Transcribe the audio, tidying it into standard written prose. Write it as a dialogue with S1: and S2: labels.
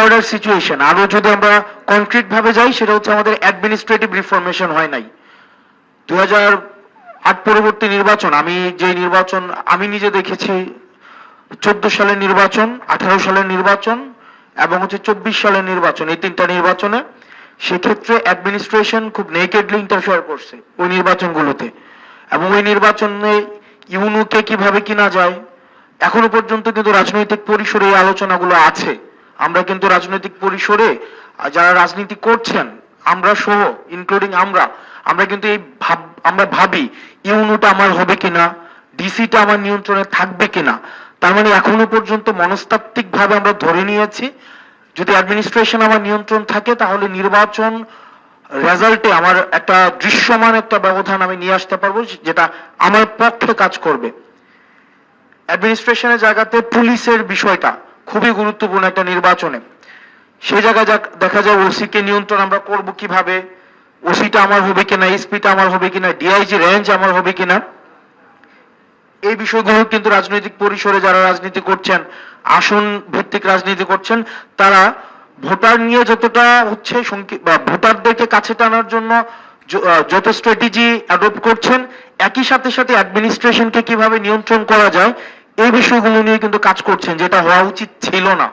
S1: Order situation. আরো যদি আমরা কনক্রিট ভাবে যাই, সেটা হচ্ছে আমাদের অ্যাডমিনিস্ট্রেটিভ রিফরমেশন হয় নাই। 2008 পরবর্তী নির্বাচন, আমি নিজে দেখেছি, 14 সালের নির্বাচন, 18 সালের নির্বাচন এবং হচ্ছে 24 সালের নির্বাচন, এই তিনটা নির্বাচনে সেক্ষেত্রে অ্যাডমিনিস্ট্রেশন খুব নেকেডলি ইন্টারফেয়ার করছে ওই নির্বাচনগুলোতে। এবং ওই নির্বাচনে ইউনুকে কিভাবে কিনা যায়, এখনো পর্যন্ত কিন্তু রাজনৈতিক পরিসরে এই আলোচনাগুলো আছে। আমরা কিন্তু রাজনৈতিক পরিসরে যারা রাজনীতি করছেন, আমরা সহ ইনক্লুডিং আমরা কিন্তু আমরা ভাবি ইউনুটা আমার হবে কিনা, ডিসিটা আমার নিয়ন্ত্রণে থাকবে কিনা। তার মানে এখনো পর্যন্ত মনস্তাত্ত্বিক ভাবে আমরা ধরে নিয়েছি যদি অ্যাডমিনিস্ট্রেশন আমার নিয়ন্ত্রণ থাকে, তাহলে নির্বাচন রেজাল্টে আমার একটা দৃশ্যমান একটা ব্যবধান আমি নিয়ে আসতে পারবো, যেটা আমার পক্ষে কাজ করবে। অ্যাডমিনিস্ট্রেশনের জায়গাতে পুলিশের বিষয়টা খুবই গুরুত্বপূর্ণ একটা নির্বাচনে। সেই জায়গায় দেখা যায় ওসি কে নিয়ন্ত্রণ আমরা করব কিভাবে, ওসিটা আমার হবে কিনা, এসপিটা আমার হবে কিনা, ডিআইজি রেঞ্জ আমার হবে কিনা, এই বিষয়গুলো কিন্তু রাজনৈতিক পরিসরে যারা রাজনীতি করছেন, আসন ভিত্তিক রাজনীতি করছেন, তারা ভোটার নিয়ে যতটা হচ্ছে ভোটারদেরকে কাছে টানার জন্য যত স্ট্র্যাটেজি অ্যাডপ্ট করছেন, একই সাথে সাথে অ্যাডমিনিস্ট্রেশনকে কিভাবে নিয়ন্ত্রণ করা যায় এই বিষয়গুলো নিয়ে কিন্তু কাজ করছেন, যেটা হওয়া উচিত ছিল না।